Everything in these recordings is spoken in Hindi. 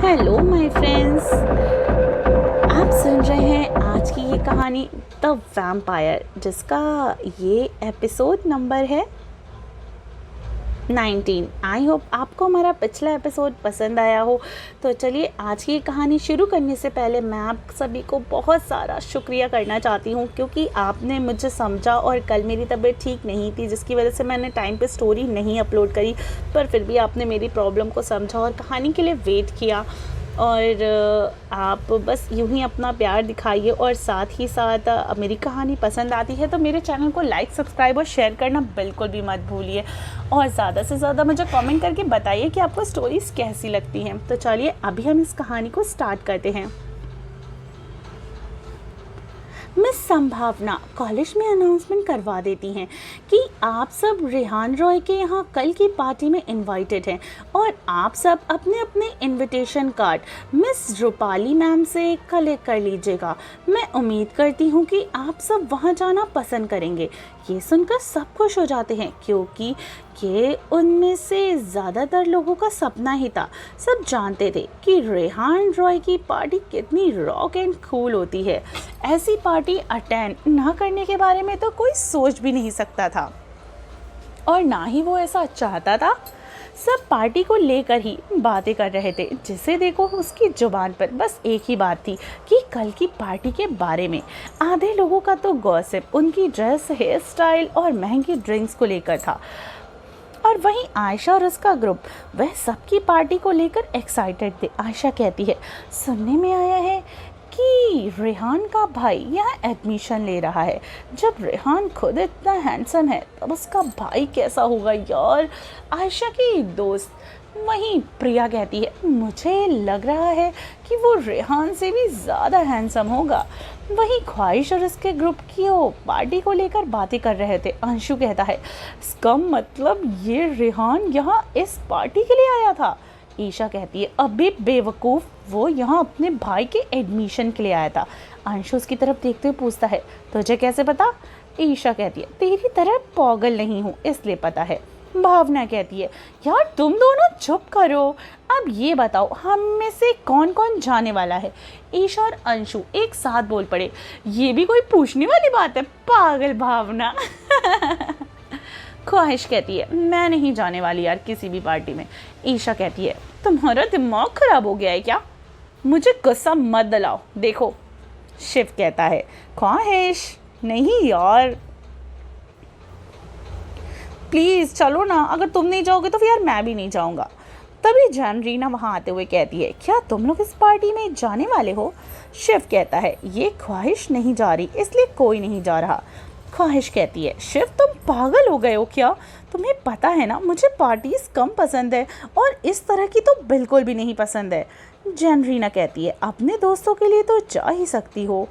Hello my friends. आप सुन रहे हैं आज की ये कहानी द वैम्पायर, जिसका ये एपिसोड नंबर है 19। आई होप आपको हमारा पिछला एपिसोड पसंद आया हो। तो चलिए, आज की कहानी शुरू करने से पहले मैं आप सभी को बहुत सारा शुक्रिया करना चाहती हूँ, क्योंकि आपने मुझे समझा। और कल मेरी तबीयत ठीक नहीं थी, जिसकी वजह से मैंने टाइम पे स्टोरी नहीं अपलोड करी, पर फिर भी आपने मेरी प्रॉब्लम को समझा और कहानी के लिए वेट किया। और आप बस यूँ ही अपना प्यार दिखाइए, और साथ ही साथ मेरी कहानी पसंद आती है तो मेरे चैनल को लाइक, सब्सक्राइब और शेयर करना बिल्कुल भी मत भूलिए। और ज़्यादा से ज़्यादा मुझे कमेंट करके बताइए कि आपको स्टोरीज़ कैसी लगती हैं। तो चलिए, अभी हम इस कहानी को स्टार्ट करते हैं। मिस संभावना कॉलेज में अनाउंसमेंट करवा देती हैं कि आप सब रेहान रॉय के यहाँ कल की पार्टी में इनवाइटेड हैं, और आप सब अपने अपने invitation card miss Rupali ma'am से कलेक्ट कर लीजिएगा। मैं उम्मीद करती हूँ कि आप सब वहाँ जाना पसंद करेंगे। ये सुनकर सब खुश हो जाते हैं, क्योंकि ये उनमें से ज़्यादातर लोगों का सपना ही था। सब जानते थे कि रेहान रॉय की पार्टी कितनी रॉक एंड कूल होती है। ऐसी पार्टी अटेंड ना करने के बारे में तो कोई सोच भी नहीं सकता था, और ना ही वो ऐसा चाहता था। सब पार्टी को लेकर ही बातें कर रहे थे। जिसे देखो उसकी जुबान पर बस एक ही बात थी कि कल की पार्टी के बारे में। आधे लोगों का तो गॉसिप उनकी ड्रेस, हेयर स्टाइल और महंगी ड्रिंक्स को लेकर था, और वहीं आयशा और उसका ग्रुप वह सबकी पार्टी को लेकर एक्साइटेड थे। आयशा कहती है, सुनने में आया है कि रेहान का भाई यहाँ एडमिशन ले रहा है। जब रेहान खुद इतना हैंडसम है, तब उसका भाई कैसा होगा यार। आयशा की दोस्त वहीं प्रिया कहती है, मुझे लग रहा है कि वो रेहान से भी ज़्यादा हैंडसम होगा। वहीं ख्वाहिश और उसके ग्रुप की वो पार्टी को लेकर बातें कर रहे थे। अंशु कहता है, इसका मतलब ये रेहान यहाँ इस पार्टी के लिए आया था। ईशा कहती है, अबे बेवकूफ़, वो यहाँ अपने भाई के एडमिशन के लिए आया था। अंशु उसकी तरफ देखते हुए पूछता है, तुझे कैसे पता? ईशा कहती है, तेरी तरह पागल नहीं हूँ इसलिए पता है। भावना कहती है, यार तुम दोनों चुप करो। अब ये बताओ, हम में से कौन कौन जाने वाला है? ईशा और अंशु एक साथ बोल पड़े, ये भी कोई पूछने वाली बात है, पागल भावना। ख्वाहिश कहती है, मैं नहीं जाने वाली यार किसी भी पार्टी में। ईशा कहती है, तुम्हारा दिमाग खराब हो गया है क्या? मुझे गुस्सा मत दिलाओ। देखो, शिव कहता है, ख्वाहिश नहीं यार, प्लीज़ चलो ना, अगर तुम नहीं जाओगे तो फिर यार मैं भी नहीं जाऊँगा। तभी जानरीना वहाँ आते हुए कहती है, क्या तुम लोग इस पार्टी में जाने वाले हो? शिव कहता है, ये ख्वाहिश नहीं जा रही, इसलिए कोई नहीं जा रहा। ख्वाहिश कहती है, शिव तुम पागल हो गए हो क्या? तुम्हें पता है ना, मुझे पार्टीज कम पसंद है, और इस तरह की तो बिल्कुल भी नहीं पसंद है। जनरीना कहती है, अपने दोस्तों के लिए तो जा ही सकती हो।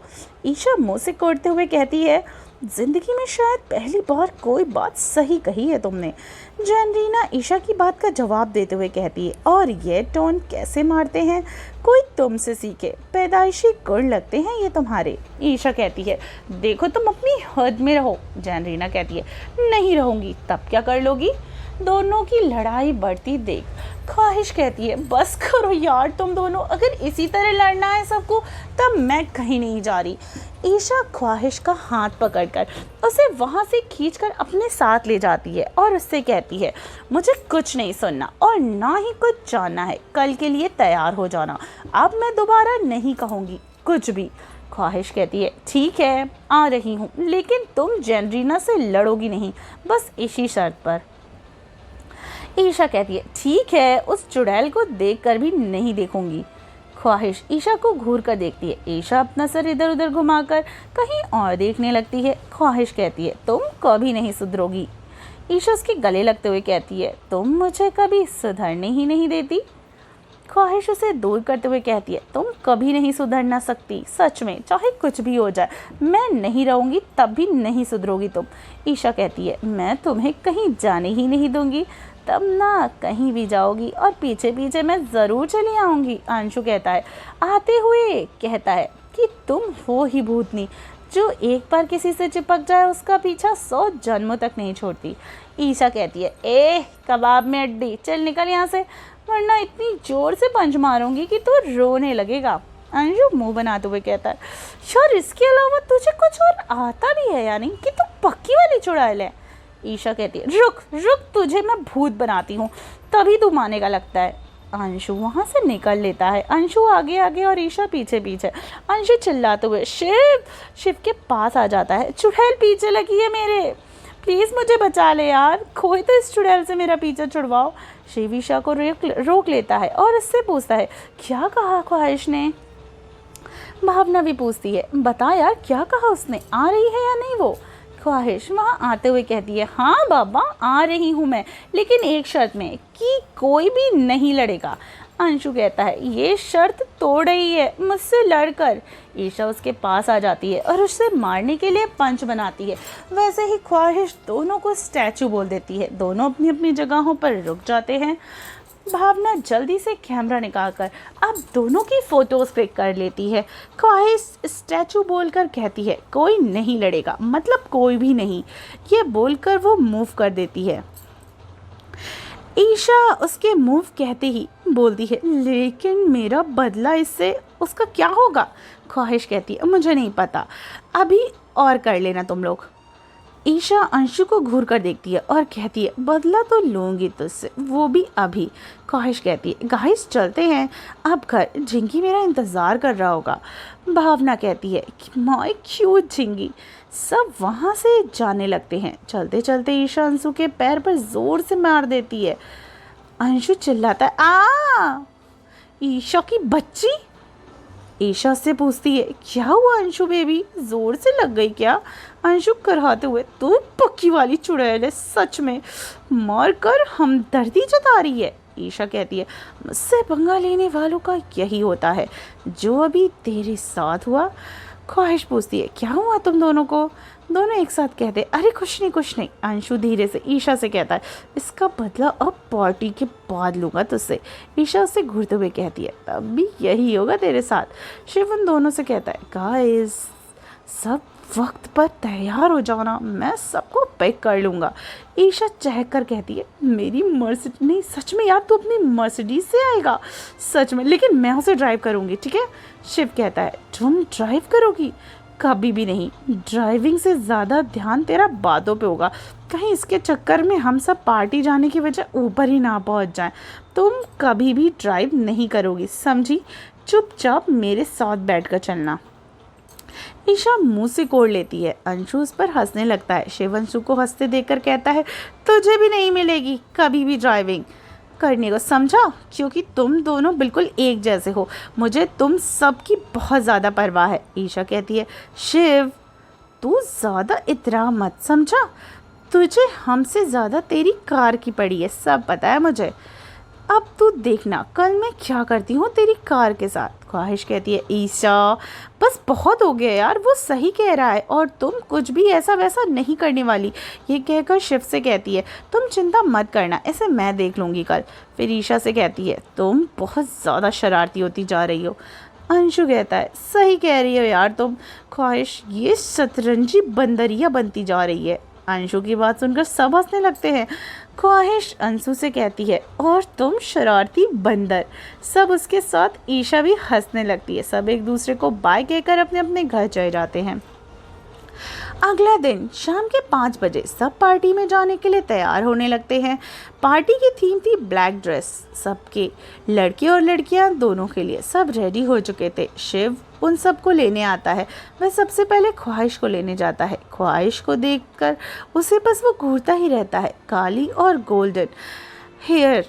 ईशा मुँह से कोड़ते हुए कहती है, जिंदगी में शायद पहली बार कोई बात सही कही है तुमने। जनरीना ईशा की बात का जवाब देते हुए कहती है, और ये टोन कैसे मारते हैं, कोई तुमसे सीखे, पैदाइशी गुण लगते हैं ये तुम्हारे। ईशा कहती है, देखो तुम अपनी हद में रहो। जनरीना कहती है, नहीं रहूँगी, तब क्या कर लोगी? दोनों की लड़ाई बढ़ती देख ख्वाहिश कहती है, बस करो यार तुम दोनों, अगर इसी तरह लड़ना है सबको, तब मैं कहीं नहीं जा रही। ईशा ख्वाहिश का हाथ पकड़कर उसे वहाँ से खींचकर अपने साथ ले जाती है, और उससे कहती है, मुझे कुछ नहीं सुनना और ना ही कुछ जानना है, कल के लिए तैयार हो जाना। अब मैं दोबारा नहीं कहूँगी कुछ भी। ख्वाहिश कहती है, ठीक है आ रही हूँ, लेकिन तुम जनरीना से लड़ोगी नहीं, बस इसी शर्त पर। ईशा कहती है, ठीक है, उस चुड़ैल को देखकर भी नहीं देखूंगी। ख्वाहिश ईशा को घूर कर देखती है। ईशा अपना सर इधर उधर घुमाकर कहीं और देखने लगती है। ख्वाहिश कहती है, तुम कभी नहीं सुधरोगी। ईशा उसके गले लगते हुए कहती है, तुम मुझे कभी सुधरने ही नहीं देती। ख्वाहिश उसे दूर करते हुए कहती है, तुम कभी नहीं सुधर ना सकती, सच में, चाहे कुछ भी हो जाए, मैं नहीं रहूँगी तब भी नहीं सुधरोगी तुम। ईशा कहती है, मैं तुम्हें कहीं जाने ही नहीं दूंगी, तब ना कहीं भी जाओगी, और पीछे पीछे मैं ज़रूर चली आऊँगी। अंशु कहता है, आते हुए कहता है कि तुम हो ही भूतनी जो एक बार किसी से चिपक जाए उसका पीछा 100 जन्मों तक नहीं छोड़ती। ईशा कहती है, ए कबाब में अड्डी, चल निकल यहाँ से। वरना इतनी जोर से पंच मारूंगी कि तू रोने लगेगा। अंशु मुंह बनाते हुए कहता है, यार इसके अलावा तुझे कुछ और आता भी है यानी कि तू पक्की वाली चुड़ैल है। ईशा कहती है, रुक रुक, तुझे मैं भूत बनाती हूँ तभी तू मानेगा लगता है। अंशु वहाँ से निकल लेता है। अंशु आगे आगे और ईशा पीछे पीछे। अंशु चिल्लाते हुए शिव शिव के पास आ जाता है। चुड़ैल पीछे लगी है मेरे, प्लीज़ मुझे बचा ले यार, कोई तो इस चुड़ैल से मेरा पीछा छुड़वाओ। शिव ईशा को रोक लेता है और इससे पूछता है, क्या कहा ख्वाहिश ने? भावना भी पूछती है, बता यार क्या कहा उसने, आ रही है या नहीं वो? ख्वाहिश वहाँ आते हुए कहती है, हाँ बाबा आ रही हूँ मैं, लेकिन एक शर्त में कि कोई भी नहीं लड़ेगा। अंशु कहता है, ये शर्त तोड़ रही है मुझसे लड़कर। ईशा उसके पास आ जाती है और उससे मारने के लिए पंच बनाती है। वैसे ही ख्वाहिश दोनों को स्टैचू बोल देती है। दोनों अपनी अपनी जगहों पर रुक जाते हैं। भावना जल्दी से कैमरा निकालकर अब दोनों की फोटोज क्लिक कर लेती है। ख्वाहिश स्टैचू बोलकर कहती है, कोई नहीं लड़ेगा, मतलब कोई भी नहीं। ये बोलकर वो मूव कर देती है। ईशा उसके मूव कहते ही बोलती है, लेकिन मेरा बदला इससे उसका क्या होगा? ख्वाहिश कहती है, मुझे नहीं पता, अभी और कर लेना तुम लोग। ईशा अंशु को घूर कर देखती है और कहती है, बदला तो लूँगी तुझसे, वो भी अभी। ख्वाहिश कहती है, गाइस चलते हैं अब घर, झिंगी मेरा इंतज़ार कर रहा होगा। भावना कहती है, माय क्यूट झिंगी। सब वहाँ से जाने लगते हैं। चलते चलते ईशा अंशु के पैर पर ज़ोर से मार देती है। अंशु चिल्लाता है, आ ईशा की बच्ची। ईशा से पूछती है, क्या हुआ अंशु बेबी, जोर से लग गई क्या? अंशु कराते हुए, तू पक्की वाली चुड़ैल है सच में, मार कर हमदर्दी जता रही है। ईशा कहती है, मुझसे पंगा लेने वालों का यही होता है, जो अभी तेरे साथ हुआ। ख्वाहिश पूछती है, क्या हुआ तुम दोनों को? दोनों एक साथ कहते, अरे कुछ नहीं कुछ नहीं। अंशु धीरे से ईशा से कहता है, इसका बदला अब पार्टी के बाद लूँगा तुझसे। ईशा उससे घूरते हुए कहती है, तब भी यही होगा तेरे साथ। शिव उन दोनों से कहता है, गाइस सब वक्त पर तैयार हो जाना, मैं सबको पैक कर लूँगा। ईशा चहक कर कहती है, मेरी मर्सिडीज नहीं, सच में यार तू अपनी मर्सिडीज से आएगा? सच में, लेकिन मैं उसे ड्राइव करूँगी, ठीक है? शिव कहता है, तुम ड्राइव करोगी? कभी भी नहीं, ड्राइविंग से ज़्यादा ध्यान तेरा बातों पे होगा, कहीं इसके चक्कर में हम सब पार्टी जाने की वजह ऊपर ही ना पहुंच जाएं। तुम कभी भी ड्राइव नहीं करोगी, समझी? चुपचाप मेरे साथ बैठकर चलना। ईशा मुंह से कोड़ लेती है। अंशु उस पर हंसने लगता है। शिव अंशु को हंसते देखकर कहता है, तुझे भी नहीं मिलेगी कभी भी ड्राइविंग करने को, समझा? क्योंकि तुम दोनों बिल्कुल एक जैसे हो, मुझे तुम सब की बहुत ज़्यादा परवाह है। ईशा कहती है, शिव तू ज़्यादा इतरा मत, समझा? तुझे हमसे ज़्यादा तेरी कार की पड़ी है, सब पता है मुझे। अब तू देखना कल मैं क्या करती हूँ तेरी कार के साथ। ख्वाहिश कहती है, ईशा बस बहुत हो गया यार, वो सही कह रहा है और तुम कुछ भी ऐसा वैसा नहीं करने वाली। ये कहकर शिव से कहती है, तुम चिंता मत करना, ऐसे मैं देख लूँगी कल। फिर ईशा से कहती है, तुम बहुत ज़्यादा शरारती होती जा रही हो। अंशु कहता है, सही कह रही हो यार तुम। ख्वाहिश ये शतरंजी बंदरिया बनती जा रही है। अंशु की बात सुनकर सब हंसने लगते हैं। ख्वाहिश अंशु से कहती है, और तुम शरारती बंदर। सब उसके साथ ईशा भी हंसने लगती है। सब एक दूसरे को बाय कहकर अपने अपने घर चले जाते हैं। अगला दिन शाम के 5 बजे सब पार्टी में जाने के लिए तैयार होने लगते हैं। पार्टी की थीम थी ब्लैक ड्रेस, सबके, लड़के और लड़कियां दोनों के लिए। सब रेडी हो चुके थे। शिव उन सबको लेने आता है। वह सबसे पहले ख्वाहिश को लेने जाता है। ख्वाहिश को देखकर उसे बस वो घूरता ही रहता है। काली और गोल्डन हेयर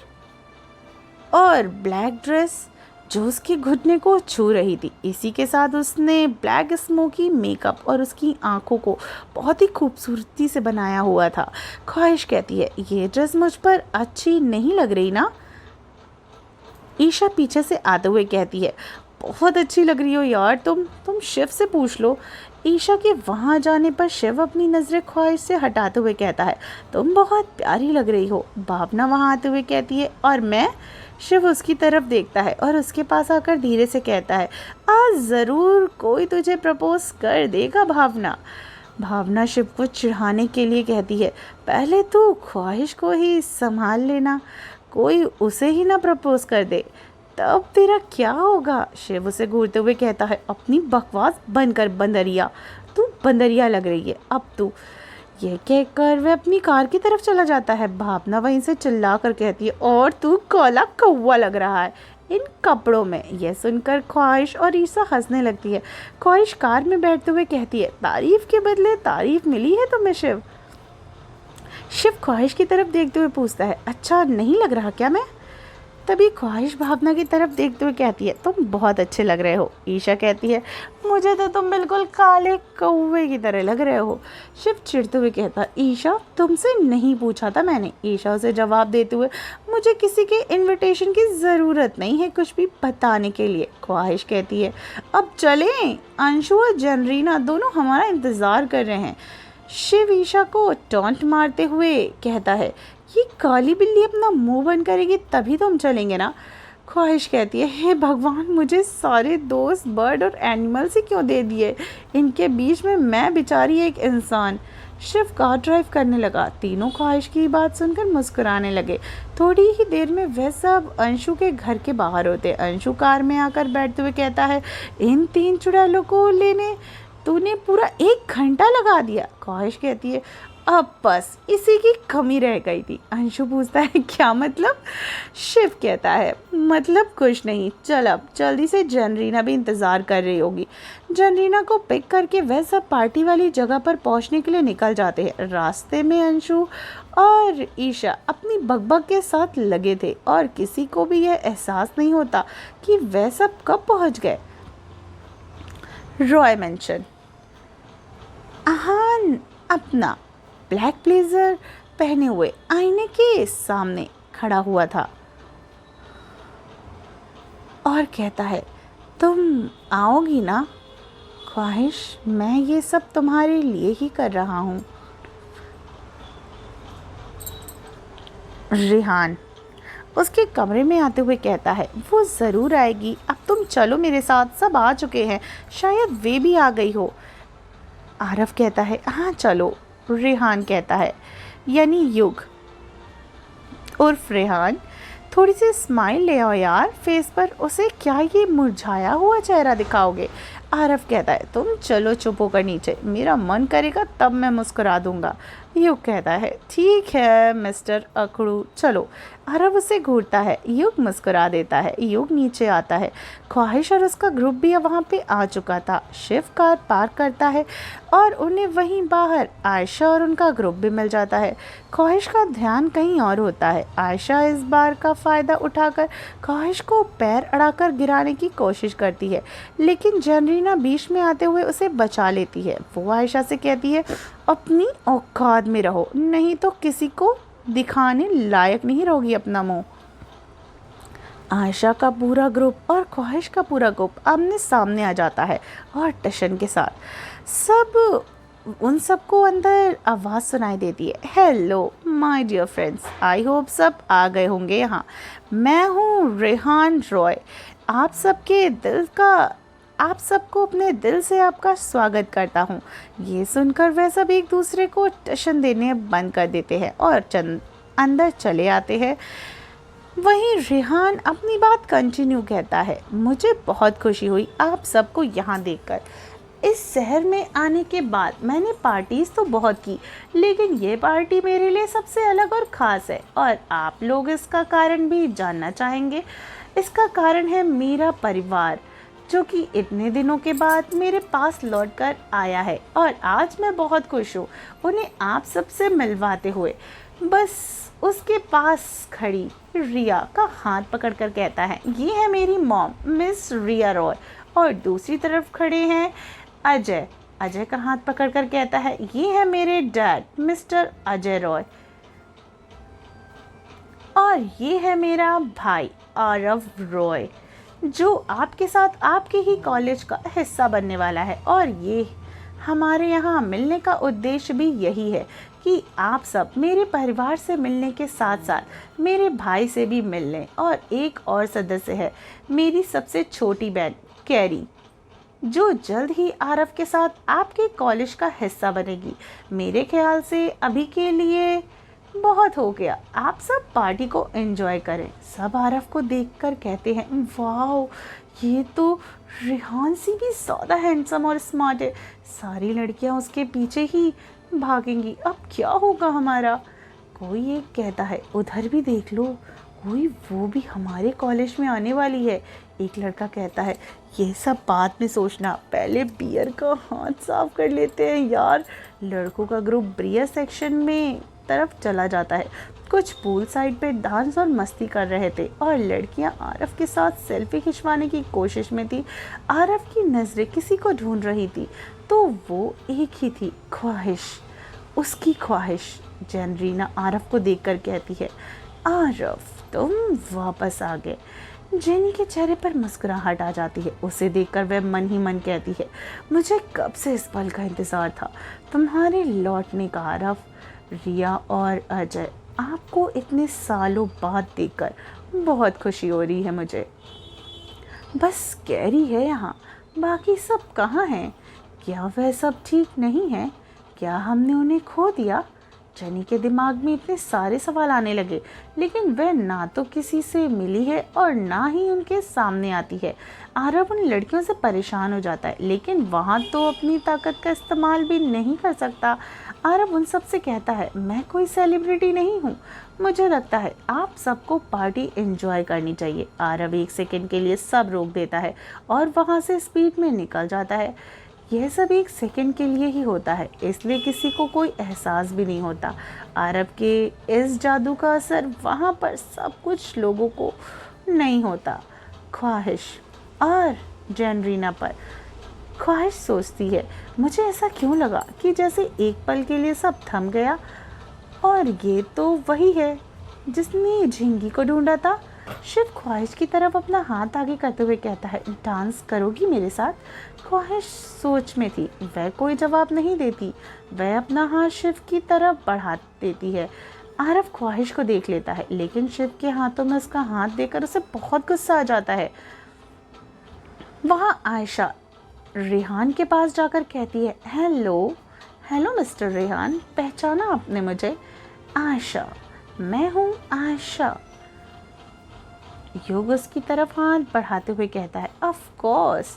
और ब्लैक ड्रेस जो उसके घुटने को छू रही थी। इसी के साथ उसने ब्लैक स्मोकी मेकअप और उसकी आंखों को बहुत ही खूबसूरती से बनाया हुआ था। ख्वाहिश कहती है, ये ड्रेस मुझ पर अच्छी नहीं लग रही ना? ईशा पीछे से आते हुए कहती है, बहुत अच्छी लग रही हो यार तुम शिव से पूछ लो। ईशा के वहाँ जाने पर शिव अपनी नज़रें ख्वाहिश से हटाते हुए कहता है, तुम बहुत प्यारी लग रही हो। भावना वहाँ आते हुए कहती है, और मैं? शिव उसकी तरफ देखता है और उसके पास आकर धीरे से कहता है, आज ज़रूर कोई तुझे प्रपोज कर देगा भावना। भावना शिव को चिढ़ाने के लिए कहती है, पहले तो ख्वाहिश को ही संभाल लेना। कोई उसे ही ना प्रपोज कर दे, तब तेरा क्या होगा? शिव उसे घूरते हुए कहता है, अपनी बकवास बंद कर बंदरिया, तू बंदरिया लग रही है अब तू। यह कहकर वह अपनी कार की तरफ चला जाता है। भावना वहीं से चिल्ला कर कहती है, और तू काला कौवा लग रहा है इन कपड़ों में। यह सुनकर ख्वाहिश और ईसा हंसने लगती है। ख्वाहिश कार में बैठते हुए कहती है, तारीफ के बदले तारीफ मिली है तुम्हें शिव? शिव ख्वाहिश की तरफ देखते हुए पूछता है, अच्छा नहीं लग रहा क्या मैं? तभी ख्वाहिश भावना की तरफ देखते हुए कहती है, तुम बहुत अच्छे लग रहे हो। ईशा कहती है, मुझे तो तुम बिल्कुल काले कौवे की तरह लग रहे हो। शिव चिढ़ते हुए कहता, ईशा तुमसे नहीं पूछा था मैंने। ईशा उसे जवाब देते हुए, मुझे किसी के इनविटेशन की ज़रूरत नहीं है कुछ भी बताने के लिए। ख्वाहिश कहती है, अब चलें, अंशु और जनरीना दोनों हमारा इंतज़ार कर रहे हैं। शिव ईशा को टॉन्ट मारते हुए कहता है, ये काली बिल्ली अपना मुंह बंद करेगी तभी तो हम चलेंगे ना। ख्वाहिश कहती है, हे भगवान, मुझे सारे दोस्त बर्ड और एनिमल्स ही क्यों दे दिए, इनके बीच में मैं बेचारी एक इंसान। शिव कार ड्राइव करने लगा। तीनों ख्वाहिश की बात सुनकर मुस्कुराने लगे। थोड़ी ही देर में वह सब अंशु के घर के बाहर होते। अंशु कार में आकर बैठते हुए कहता है, इन 3 चुड़ैलों को लेने तूने पूरा 1 घंटा लगा दिया। ख्वाहिश कहती है, अब बस इसी की कमी रह गई थी। अंशु पूछता है, क्या मतलब? शिव कहता है, मतलब कुछ नहीं, चल अब जल्दी से, जनरीना भी इंतज़ार कर रही होगी। जनरीना को पिक करके वह सब पार्टी वाली जगह पर पहुंचने के लिए निकल जाते हैं। रास्ते में अंशु और ईशा अपनी बकबक के साथ लगे थे और किसी को भी यह एहसास नहीं होता कि वह सब कब पहुँच गए। रॉय मेंशन आहान अपना ब्लैक ब्लेजर पहने हुए आईने के सामने खड़ा हुआ था और कहता है, तुम आओगी ना? ख्वाहिश, मैं ये सब तुम्हारे लिए ही कर रहा हूँ। रेहान उसके कमरे में आते हुए कहता है, वो ज़रूर आएगी, अब तुम चलो मेरे साथ, सब आ चुके हैं, शायद वे भी आ गई हो। आरफ कहता है, हाँ चलो। रेहान कहता है, यानी युग उर्फ रेहान, थोड़ी सी स्माइल ले आओ यार फेस पर, उसे क्या ये मुरझाया हुआ चेहरा दिखाओगे? आरफ कहता है, तुम चलो चुप होकर नीचे, मेरा मन करेगा तब मैं मुस्कुरा दूंगा। युग कहता है, ठीक है मिस्टर अकड़ू, चलो। आरफ उसे घूरता है। युग मुस्कुरा देता है। युग नीचे आता है। ख्वाहिश और उसका ग्रुप भी वहाँ पे आ चुका था। शिव कार पार्क करता है और उन्हें वहीं बाहर आयशा और उनका ग्रुप भी मिल जाता है। ख्वाहिश का ध्यान कहीं और होता है। आयशा इस बार का फ़ायदा उठाकर ख्वाहिश को पैर अड़ाकर गिराने की कोशिश करती है, लेकिन जनरीना बीच में आते हुए उसे बचा लेती है। वो आयशा से कहती है, अपनी औकात में रहो, नहीं तो किसी को दिखाने लायक नहीं रहोगी अपना मुंह। आयशा का पूरा ग्रुप और ख्वाहिश का पूरा ग्रुप आमने सामने आ जाता है और टशन के साथ उन सबको अंदर आवाज़ सुनाई देती है, hello my dear friends, I hope सब आ गए होंगे यहाँ। मैं हूँ रेहान रॉय, आप सबको अपने दिल से आपका स्वागत करता हूँ। ये सुनकर वह सब एक दूसरे को टशन देने बंद कर देते हैं और अंदर चले आते हैं। वहीं रेहान अपनी बात कंटिन्यू कहता है, मुझे बहुत खुशी हुई आप सबको यहाँ देखकर। इस शहर में आने के बाद मैंने पार्टीज़ तो बहुत की, लेकिन ये पार्टी मेरे लिए सबसे अलग और ख़ास है और आप लोग इसका कारण भी जानना चाहेंगे। इसका कारण है मेरा परिवार, जो कि इतने दिनों के बाद मेरे पास लौटकर आया है और आज मैं बहुत खुश हूँ उन्हें आप सबसे मिलवाते हुए। बस उसके पास खड़ी रिया का हाथ पकड़कर कहता है, ये है मेरी मॉम मिस रिया रॉय, और दूसरी तरफ खड़े हैं अजय का हाथ पकड़कर कहता है, ये है मेरे डैड मिस्टर अजय रॉय, और ये है मेरा भाई आरव रॉय, जो आपके साथ आपके ही कॉलेज का हिस्सा बनने वाला है। और ये हमारे यहाँ मिलने का उद्देश्य भी यही है कि आप सब मेरे परिवार से मिलने के साथ साथ मेरे भाई से भी मिल लें। और एक और सदस्य है, मेरी सबसे छोटी बहन कैरी, जो जल्द ही आरव के साथ आपके कॉलेज का हिस्सा बनेगी। मेरे ख्याल से अभी के लिए बहुत हो गया, आप सब पार्टी को एंजॉय करें। सब आरफ को देखकर कहते हैं, वाओ, ये तो रेहान से भी ज़्यादा हैंडसम और स्मार्ट है। सारी लड़कियां उसके पीछे ही भागेंगी, अब क्या होगा हमारा। कोई एक कहता है, उधर भी देख लो, कोई वो भी हमारे कॉलेज में आने वाली है। एक लड़का कहता है, ये सब बाद में सोचना, पहले बियर का हाथ साफ कर लेते हैं यार। लड़कों का ग्रुप बियर सेक्शन में तरफ चला जाता है। कुछ पूल साइड पे डांस और मस्ती कर रहे थे और लड़कियां आरफ के साथ सेल्फी खिंचवाने की कोशिश में थी। आरफ की नज़रें किसी को ढूंढ रही थी, तो वो एक ही थी, ख्वाहिश, उसकी ख्वाहिश। जेनरीना आरफ को देखकर कहती है, आरफ तुम वापस आ गए। जेनी के चेहरे पर मुस्कुराहट आ जाती है। उसे देखकर वह मन ही मन कहती है, मुझे कब से इस पल का इंतज़ार था, तुम्हारे लौटने का आरफ। रिया और अजय, आपको इतने सालों बाद देखकर बहुत खुशी हो रही है मुझे। बस कैरी है यहाँ, बाकी सब कहाँ हैं? क्या वह सब ठीक नहीं है? क्या हमने उन्हें खो दिया? जेनी के दिमाग में इतने सारे सवाल आने लगे, लेकिन वह ना तो किसी से मिली है और ना ही उनके सामने आती है। आरव उन लड़कियों से परेशान हो जाता है, लेकिन वहाँ तो अपनी ताकत का इस्तेमाल भी नहीं कर सकता। आरव उन सब से कहता है, मैं कोई सेलिब्रिटी नहीं हूँ, मुझे लगता है आप सबको पार्टी एंजॉय करनी चाहिए। आरव एक सेकंड के लिए सब रोक देता है और वहाँ से स्पीड में निकल जाता है। यह सब एक सेकंड के लिए ही होता है, इसलिए किसी को कोई एहसास भी नहीं होता। आरब के इस जादू का असर वहाँ पर सब कुछ लोगों को नहीं होता। ख्वाहिश और जेनरीना पर ख्वाहिश सोचती है, मुझे ऐसा क्यों लगा कि जैसे एक पल के लिए सब थम गया, और ये तो वही है जिसने झिंगी को ढूंढा था। शिव ख्वाहिश की तरफ अपना हाथ आगे करते हुए कहता है, डांस करोगी मेरे साथ? ख्वाहिश सोच में थी, वह कोई जवाब नहीं देती। वह अपना हाथ शिव की तरफ बढ़ा देती है। आरव ख्वाहिश को देख लेता है, लेकिन शिव के हाथों में उसका हाथ देखकर उसे बहुत गुस्सा आ जाता है। वहाँ आयशा रेहान के पास जाकर कहती है, हेलो हेलो मिस्टर रेहान, पहचाना आपने मुझे? आयशा, मैं हूँ आयशा। योग उसकी तरफ हाथ बढ़ाते हुए कहता है, ऑफ कोर्स,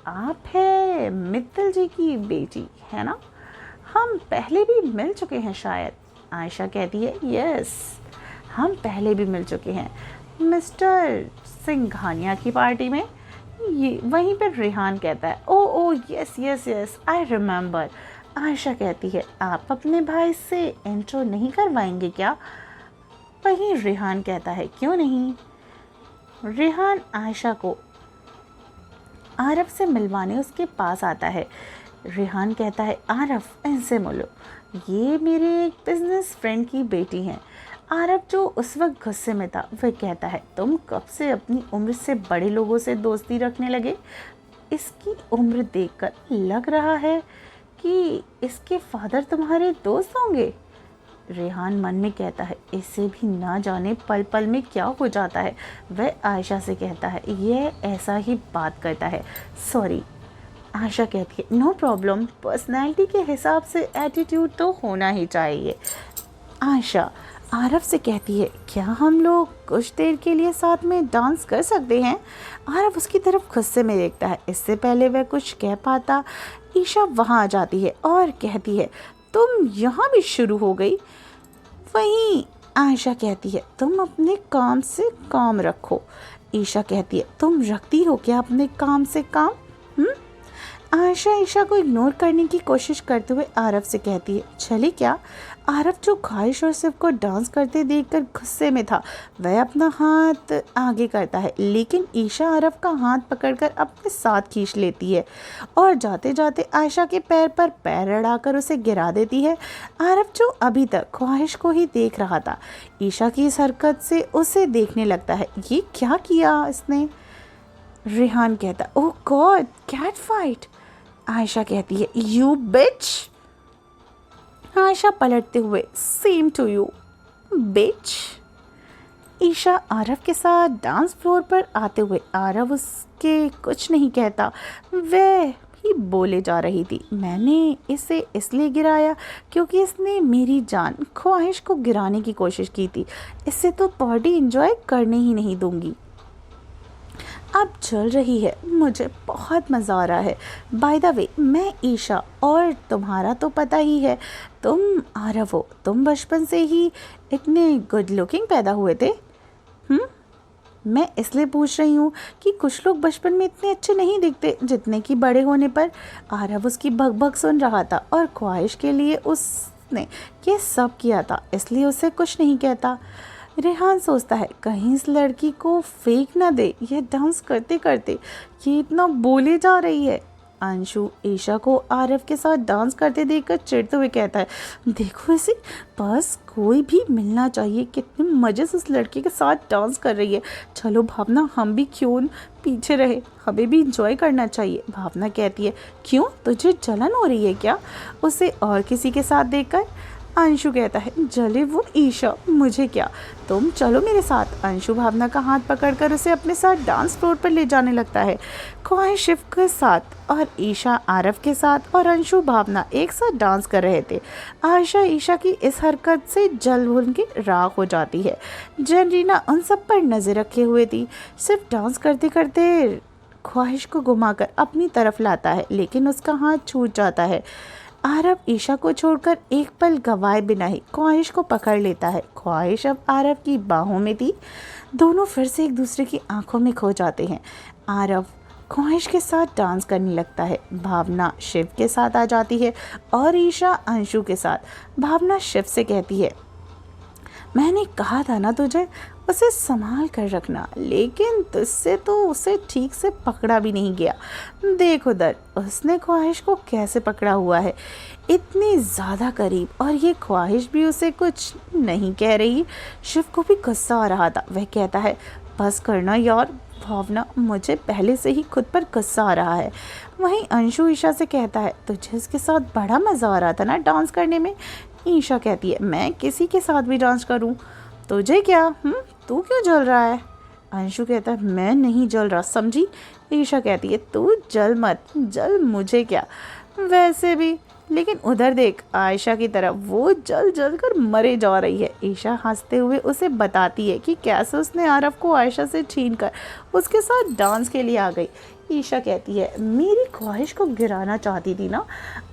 आप है मित्तल जी की बेटी, है ना? हम पहले भी मिल चुके हैं शायद। आयशा कहती है, यस, हम पहले भी मिल चुके हैं, मिस्टर सिंघानिया की पार्टी में। ये वहीं पर रेहान कहता है, ओ yes yes yes, I remember. Ayesha कहती है, आप अपने भाई से इंट्रो नहीं करवाएंगे क्या? वहीं रेहान कहता है, क्यों नहीं। रेहान आयशा को आरफ से मिलवाने उसके पास आता है। रेहान कहता है, आरफ इनसे मिलो, ये मेरे एक बिजनेस फ्रेंड की बेटी हैं। आरफ जो उस वक्त गुस्से में था, वह कहता है, तुम कब से अपनी उम्र से बड़े लोगों से दोस्ती रखने लगे? इसकी उम्र देखकर लग रहा है कि इसके फादर तुम्हारे दोस्त होंगे। रेहान मन में कहता है, इसे भी ना जाने पल पल में क्या हो जाता है। वह आयशा से कहता है, यह ऐसा ही बात करता है, सॉरी। आयशा कहती है, नो प्रॉब्लम, पर्सनैलिटी के हिसाब से एटीट्यूड तो होना ही चाहिए। आयशा आरफ से कहती है, क्या हम लोग कुछ देर के लिए साथ में डांस कर सकते हैं? आरफ उसकी तरफ गुस्से में देखता है। इससे पहले वह कुछ कह पाता, ईशा वहाँ आ जाती है और कहती है, तुम यहाँ भी शुरू हो गई? वहीं आयशा कहती है, तुम अपने काम से काम रखो। ईशा कहती है, तुम रखती हो क्या अपने काम से काम? आयशा ईशा को इग्नोर करने की कोशिश करते हुए आरफ से कहती है, चले क्या? आरफ जो ख्वाहिश और शिव को डांस करते देखकर गुस्से में था, वह अपना हाथ आगे करता है, लेकिन ईशा आरफ का हाथ पकड़कर अपने साथ खींच लेती है और जाते जाते आयशा के पैर पर पैर अड़ाकर उसे गिरा देती है। आरफ जो अभी तक ख्वाहिश को ही देख रहा था, ईशा की इस हरकत से उसे देखने लगता है, ये क्या किया इसने? रेहान कहता, oh God, cat fight. Ayesha कहती है, यू बिच। आयशा पलटते हुए, same to you bitch. Isha Aarav के साथ डांस फ्लोर पर आते हुए आरव उसके कुछ नहीं कहता, वह ही बोले जा रही थी। मैंने इसे इसलिए गिराया क्योंकि इसने मेरी जान ख्वाहिश को गिराने की कोशिश की थी। इससे तो पार्टी एंजॉय करने ही नहीं दूंगी। अब चल रही है, मुझे बहुत मज़ा आ रहा है। बाय द वे, मैं ईशा, और तुम्हारा तो पता ही है, तुम आरव हो। तुम बचपन से ही इतने गुड लुकिंग पैदा हुए थे। मैं इसलिए पूछ रही हूँ कि कुछ लोग बचपन में इतने अच्छे नहीं दिखते जितने कि बड़े होने पर। आरव उसकी भग भग सुन रहा था और ख्वाहिश के लिए उसने ये सब किया था, इसलिए उसे कुछ नहीं कहता। रेहान सोचता है कहीं इस लड़की को फेंक ना दे। ये डांस करते करते ये इतना बोले जा रही है। अंशु ईशा को आरव के साथ डांस करते देखकर चिढ़ते हुए कहता है, देखो इसे, बस कोई भी मिलना चाहिए। कितने मज़े से उस लड़के के साथ डांस कर रही है। चलो भावना, हम भी क्यों पीछे रहे, हमें भी इंजॉय करना चाहिए। भावना कहती है, क्यों, तुझे जलन हो रही है क्या उसे और किसी के साथ देखकर? अंशु कहता है, जले वो ईशा, मुझे क्या, तुम चलो मेरे साथ। अंशु भावना का हाथ पकड़कर उसे अपने साथ डांस फ्लोर पर ले जाने लगता है। ख्वाहिश शिव के साथ और ईशा आरव के साथ और अंशु भावना एक साथ डांस कर रहे थे। आयशा ईशा की इस हरकत से जल भून के राख हो जाती है। जनरीना उन सब पर नज़र रखे हुए थी। सिर्फ डांस करते करते ख्वाहिश को घुमाकर अपनी तरफ लाता है, लेकिन उसका हाथ छूट जाता है। आरव ईशा को छोड़कर एक पल गवाए बिना ही ख्वाहिश को पकड़ लेता है। ख्वाहिश अब आरव की बाहों में थी। दोनों फिर से एक दूसरे की आंखों में खो जाते हैं। आरव ख्वाहिश के साथ डांस करने लगता है। भावना शिव के साथ आ जाती है और ईशा अंशु के साथ। भावना शिव से कहती है, मैंने कहा था ना तुझे, उसे संभाल कर रखना, लेकिन तुझसे तो उसे ठीक से पकड़ा भी नहीं गया। देख उधर, उसने ख्वाहिश को कैसे पकड़ा हुआ है, इतनी ज़्यादा करीब, और ये ख्वाहिश भी उसे कुछ नहीं कह रही। शिव को भी गुस्सा आ रहा था। वह कहता है, बस करना यार भावना, मुझे पहले से ही खुद पर गुस्सा आ रहा है। वहीं अंशु ईशा से कहता है, तुझे इसके साथ बड़ा मज़ा आ रहा था ना डांस करने में? ईशा कहती है, मैं किसी के साथ भी डांस करूं, तुझे क्या, तू क्यों जल रहा है? अंशु कहता है, मैं नहीं जल रहा, समझी? ईशा कहती है, तू जल मत, जल मुझे क्या, वैसे भी। लेकिन उधर देख आयशा की तरफ, वो जल जल कर मरे जा रही है। ईशा हंसते हुए उसे बताती है कि कैसे उसने आरव को आयशा से छीनकर उसके साथ डांस के लिए आ गई। ईशा कहती है, मेरी ख्वाहिश को गिराना चाहती थी ना,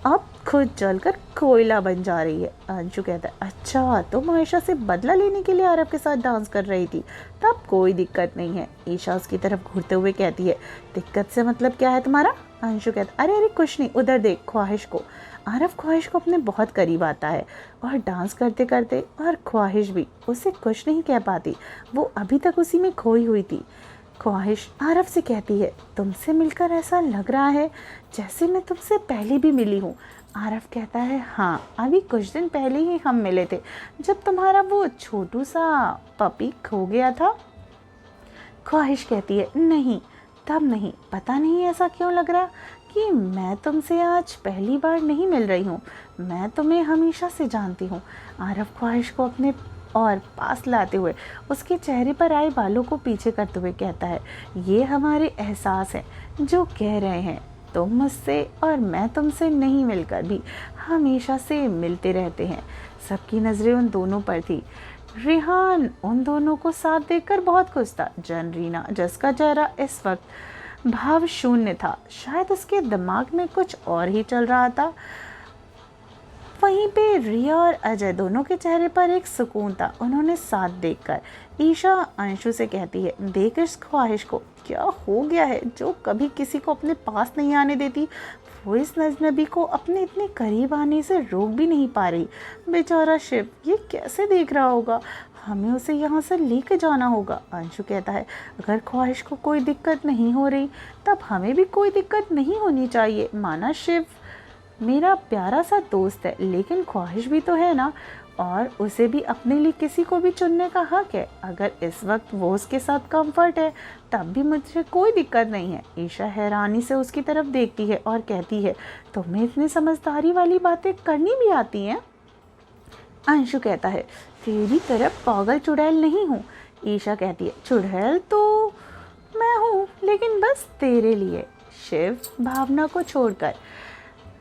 अब खुद जलकर कोयला बन जा रही है। अंशु कहता है, अच्छा तुम आयशा से बदला लेने के लिए आरव के साथ डांस कर रही थी, तब कोई दिक्कत नहीं है। ईशा उसकी तरफ घूरते हुए कहती है, दिक्कत से मतलब क्या है तुम्हारा? अंशु कहता, अरे कुछ नहीं, उधर देख ख्वाहिश को। आरव ख्वाहिश को अपने बहुत करीब आता है और डांस करते करते, और ख्वाहिश भी उसे कुछ नहीं कह पाती, वो अभी तक उसी में खोई हुई थी। ख्वाहिश आरव से कहती है, तुमसे मिलकर ऐसा लग रहा है जैसे मैं तुमसे पहले भी मिली हूँ। आरव कहता है, हाँ, अभी कुछ दिन पहले ही हम मिले थे, जब तुम्हारा वो छोटू सा पपी खो गया था। ख्वाहिश कहती है, नहीं, तब नहीं, पता नहीं ऐसा क्यों लग रहा कि मैं तुमसे आज पहली बार नहीं मिल रही हूँ, मैं तुम्हें हमेशा से जानती हूँ। आरव ख्वाहिश को अपने और पास लाते हुए उसके चेहरे पर आए बालों को पीछे करते हुए कहता है, ये हमारे एहसास हैं जो कह रहे हैं तुम मुझसे और मैं तुमसे नहीं मिलकर भी हमेशा से मिलते रहते हैं। सबकी नज़रें उन दोनों पर थी। रेहान उन दोनों को साथ देखकर बहुत खुश था। जनरीना, जिसका चेहरा इस वक्त भाव शून्य था, शायद उसके दिमाग में कुछ और ही चल रहा था। वहीं पे रिया और अजय दोनों के चेहरे पर एक सुकून था। उन्होंने साथ देखकर ईशा अंशु से कहती है, देख इस ख्वाहिश को, क्या हो गया है जो कभी किसी को अपने पास नहीं आने देती। वो इस अजनबी को अपने इतने करीब आने से रोक भी नहीं पा रही। बेचारा शिव ये कैसे देख रहा होगा, हमें उसे यहाँ से लेके जाना होगा। अंशु कहता है, अगर ख्वाहिश को कोई दिक्कत नहीं हो रही तब हमें भी कोई दिक्कत नहीं होनी चाहिए। माना शिव मेरा प्यारा सा दोस्त है, लेकिन ख्वाहिश भी तो है ना, और उसे भी अपने लिए किसी को भी चुनने का हक है। अगर इस वक्त वो उसके साथ कंफर्ट है तब भी मुझे कोई दिक्कत नहीं है। ईशा हैरानी से उसकी तरफ देखती है और कहती है, तुम्हें इतनी समझदारी वाली बातें करनी भी आती हैं? अंशु कहता है, तेरी तरफ पागल चुड़ैल नहीं हूँ। ईशा कहती है, चुड़ैल तो मैं हूँ, लेकिन बस तेरे लिए। शिव भावना को छोड़कर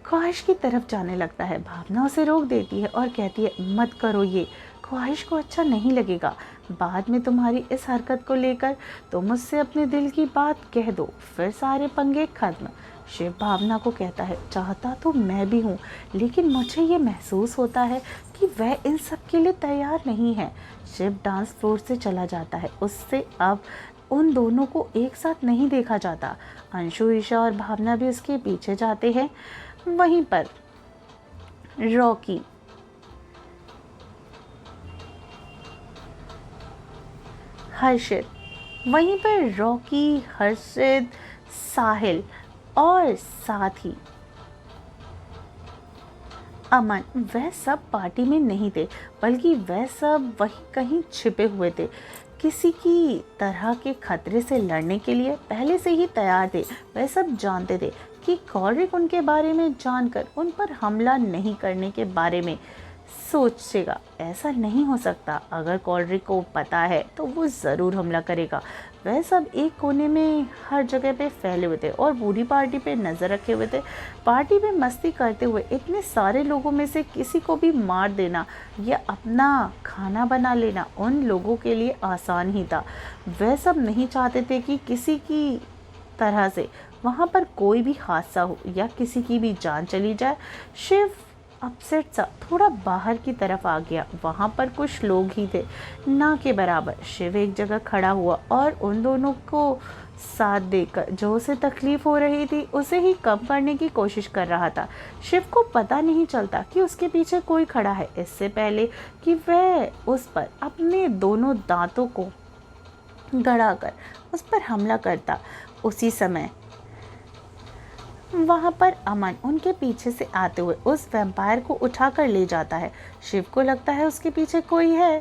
ख्वाहिश की तरफ जाने लगता है। भावना उसे रोक देती है और कहती है, मत करो ये, ख्वाहिश को अच्छा नहीं लगेगा। बाद में तुम्हारी इस हरकत को लेकर तुम मुझसे अपने दिल की बात कह दो, फिर सारे पंगे खत्म। शिव भावना को कहता है, चाहता तो मैं भी हूँ, लेकिन मुझे ये महसूस होता है कि वह इन सब के लिए तैयार नहीं है। शिव डांस फ्लोर से चला जाता है। उससे अब उन दोनों को एक साथ नहीं देखा जाता। अंशु, ईशा और भावना भी उसके पीछे जाते हैं। वहीं पर रॉकी हर्षित साहिल और साथ ही अमन, वह सब पार्टी में नहीं थे, बल्कि वह सब वहीं कहीं छिपे हुए थे। किसी की तरह के खतरे से लड़ने के लिए पहले से ही तैयार थे। वह सब जानते थे कि कॉलरिक उनके बारे में जानकर उन पर हमला नहीं करने के बारे में सोचेगा। ऐसा नहीं हो सकता। अगर कॉलरिक को पता है तो वो ज़रूर हमला करेगा। वह सब एक कोने में हर जगह पे फैले हुए थे और पूरी पार्टी पे नज़र रखे हुए थे। पार्टी में मस्ती करते हुए इतने सारे लोगों में से किसी को भी मार देना या अपना खाना बना लेना उन लोगों के लिए आसान ही था। वह सब नहीं चाहते थे कि किसी की तरह से वहाँ पर कोई भी हादसा हो या किसी की भी जान चली जाए। शिव अपसेट सा थोड़ा बाहर की तरफ आ गया। वहाँ पर कुछ लोग ही थे, ना के बराबर। शिव एक जगह खड़ा हुआ और उन दोनों को साथ देकर जो उसे तकलीफ हो रही थी उसे ही कम करने की कोशिश कर रहा था। शिव को पता नहीं चलता कि उसके पीछे कोई खड़ा है, इससे पहले कि वह उस पर अपने दोनों दांतों को गड़ाकर उस पर हमला करता। उसी समय वहाँ पर अमन उनके पीछे से आते हुए उस वैम्पायर को उठाकर ले जाता है। शिव को लगता है उसके पीछे कोई है।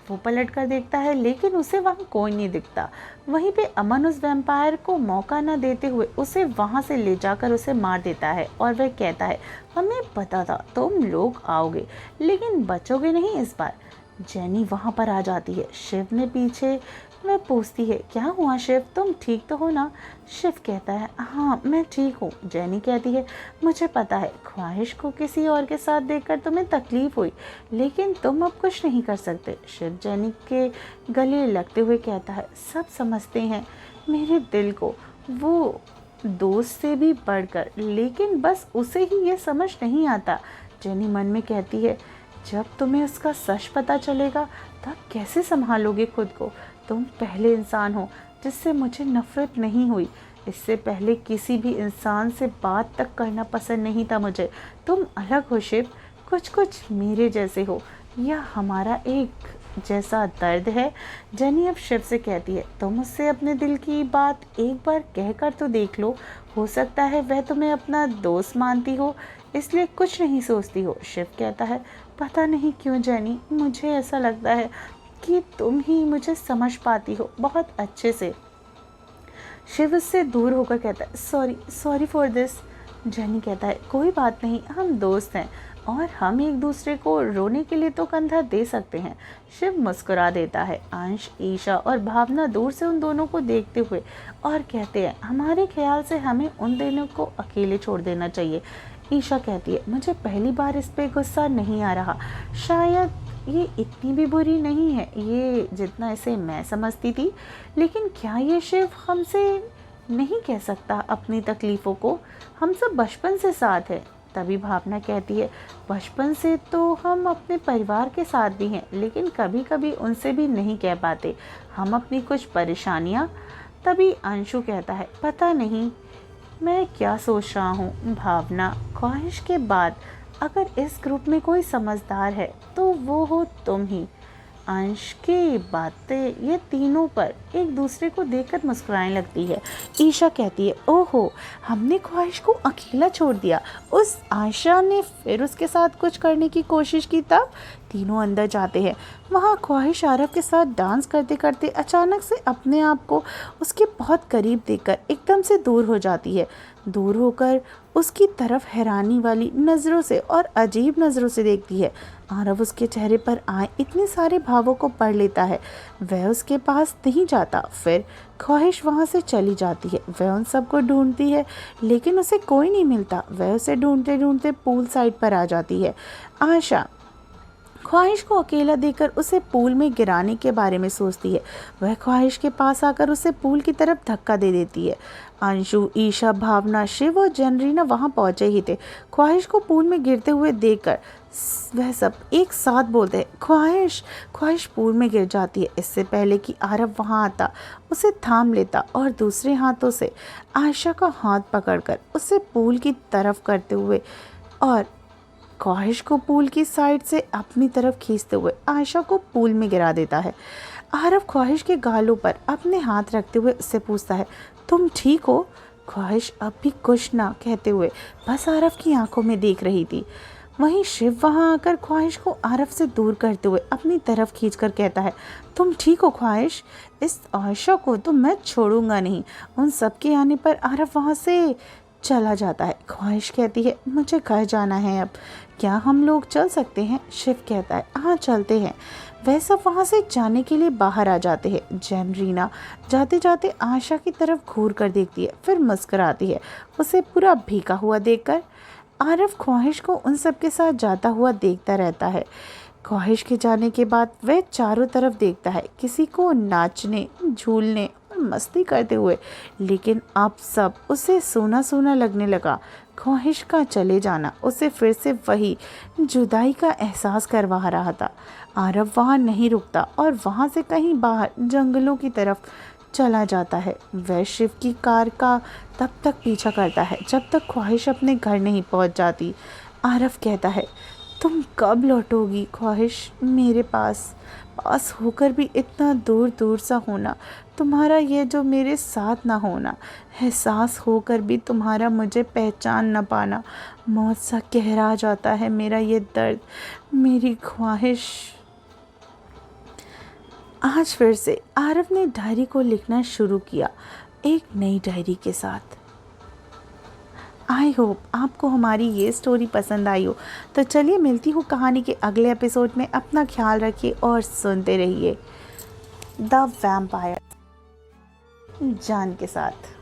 वो पलट कर देखता है, लेकिन उसे वहाँ कोई नहीं दिखता। वहीं पे अमन उस वैम्पायर को मौका न देते हुए उसे वहाँ से ले जाकर उसे मार देता है और वह कहता है, हमें पता था तुम लोग आओगे, लेकिन बचोगे नहीं इस बार। जेनी वहाँ पर आ जाती है। शिव ने पीछे वह पूछती है, क्या हुआ शिव, तुम ठीक तो हो ना? शिव कहता है, हाँ मैं ठीक हूँ। जेनी कहती है, मुझे पता है ख्वाहिश को किसी और के साथ देखकर तुम्हें तकलीफ हुई, लेकिन तुम अब कुछ नहीं कर सकते। शिव जेनी के गले लगते हुए कहता है, सब समझते हैं मेरे दिल को, वो दोस्त से भी बढ़कर, लेकिन बस उसे ही ये समझ नहीं आता। जेनी मन में कहती है, जब तुम्हें उसका सच पता चलेगा तब कैसे संभालोगे खुद को? तुम पहले इंसान हो जिससे मुझे नफ़रत नहीं हुई। इससे पहले किसी भी इंसान से बात तक करना पसंद नहीं था मुझे। तुम अलग हो शिव, कुछ मेरे जैसे हो, यह हमारा एक जैसा दर्द है। जेनी अब शिव से कहती है, तुम उससे अपने दिल की बात एक बार कहकर तो देख लो, हो सकता है वह तुम्हें अपना दोस्त मानती हो, इसलिए कुछ नहीं सोचती हो। शिव कहता है, पता नहीं क्यों जेनी, मुझे ऐसा लगता है कि तुम ही मुझे समझ पाती हो बहुत अच्छे से। शिव उससे दूर होकर कहता है, सॉरी फॉर दिस। जेनी कहता है, कोई बात नहीं, हम दोस्त हैं और हम एक दूसरे को रोने के लिए तो कंधा दे सकते हैं। शिव मुस्कुरा देता है। अंश, ईशा और भावना दूर से उन दोनों को देखते हुए और कहते हैं, हमारे ख्याल से हमें उन दोनों को अकेले छोड़ देना चाहिए। ईशा कहती है, मुझे पहली बार इस पे गुस्सा नहीं आ रहा, शायद ये इतनी भी बुरी नहीं है ये जितना इसे मैं समझती थी, लेकिन क्या ये शिव हमसे नहीं कह सकता अपनी तकलीफ़ों को? हम सब बचपन से साथ हैं। तभी भावना कहती है, बचपन से तो हम अपने परिवार के साथ भी हैं, लेकिन कभी कभी उनसे भी नहीं कह पाते हम अपनी कुछ परेशानियाँ। तभी अंशु कहता है, पता नहीं मैं क्या सोच रहा हूँ भावना, ख्वाहिश के बाद अगर इस ग्रुप में कोई समझदार है तो वो हो तुम ही। अंश की बातें ये तीनों पर एक दूसरे को देखकर मुस्कुराने लगती है। ईशा कहती है, ओहो, हमने ख्वाहिश को अकेला छोड़ दिया। उस आशा ने फिर उसके साथ कुछ करने की कोशिश की तब? तीनों अंदर जाते हैं। वहाँ ख्वाहिश आरव के साथ डांस करते करते अचानक से अपने आप को उसके बहुत करीब देखकर एकदम से दूर हो जाती है। दूर होकर उसकी तरफ हैरानी वाली नज़रों से और अजीब नज़रों से देखती है। आरव उसके चेहरे पर आए इतने सारे भावों को पढ़ लेता है। वह उसके पास नहीं जाता। फिर ख्वाहिश वहाँ से चली जाती है। वह उन सबको ढूंढती है लेकिन उसे कोई नहीं मिलता। वह उसे ढूंढते ढूंढते पूल साइड पर आ जाती है। आशा ख्वाहिश को अकेला देखकर उसे पूल में गिराने के बारे में सोचती है। वह ख्वाहिश के पास आकर उसे पूल की तरफ धक्का दे देती है। अंशु, ईशा, भावना, शिव और जनरीना वहां पहुंचे ही थे। ख्वाहिश को पूल में गिरते हुए देखकर वह सब एक साथ बोलते हैं, ख्वाहिश। ख्वाहिश पूल में गिर जाती है। इससे पहले कि आरव वहां आता, उसे थाम लेता और दूसरे हाथों से आयशा का हाथ पकड़कर उसे पूल की तरफ करते हुए और ख्वाहिश को पूल की साइड से अपनी तरफ खींचते हुए आयशा को पूल में गिरा देता है। आरव ख्वाहिश के गालों पर अपने हाथ रखते हुए उससे पूछता है, तुम ठीक हो? ख्वाहिश अब भी कुछ ना कहते हुए बस आरव की आंखों में देख रही थी। वहीं शिव वहां आकर ख्वाहिश को आरव से दूर करते हुए अपनी तरफ खींचकर कहता है, तुम ठीक हो ख्वाहिश? इस आयशा को तो मैं छोड़ूंगा नहीं। उन सब के आने पर आरव वहां से चला जाता है। ख्वाहिश कहती है, मुझे घर जाना है अब। क्या हम लोग चल सकते हैं? शिव कहता है, हाँ चलते हैं। वह सब वहाँ से जाने के लिए बाहर आ जाते हैं। जनरीना जाते जाते आशा की तरफ घूर कर देखती है, फिर मुस्कुराती है उसे पूरा भीगा हुआ देखकर। आरव ख्वाहिश को उन सब के साथ जाता हुआ देखता रहता है। ख्वाहिश के जाने के बाद वह चारों तरफ देखता है, किसी को नाचने, झूलने और मस्ती करते हुए, लेकिन अब सब उसे सूना सूना लगने लगा। ख्वाहिश का चले जाना उसे फिर से वही जुदाई का एहसास करवा रहा था। आरव वहाँ नहीं रुकता और वहाँ से कहीं बाहर जंगलों की तरफ चला जाता है। वह शिव की कार का तब तक पीछा करता है जब तक ख्वाहिश अपने घर नहीं पहुँच जाती। आरव कहता है, तुम कब लौटोगी ख्वाहिश? मेरे पास होकर भी इतना दूर दूर सा होना, तुम्हारा ये जो मेरे साथ ना होना, एहसास होकर भी तुम्हारा मुझे पहचान न पाना, मौत सा गहरा जाता है मेरा ये दर्द, मेरी ख्वाहिश। आज फिर से आरव ने डायरी को लिखना शुरू किया, एक नई डायरी के साथ। आई होप आपको हमारी ये स्टोरी पसंद आई हो। तो चलिए मिलती हूँ कहानी के अगले एपिसोड में। अपना ख्याल रखिए और सुनते रहिए द वैम्पायर जान के साथ।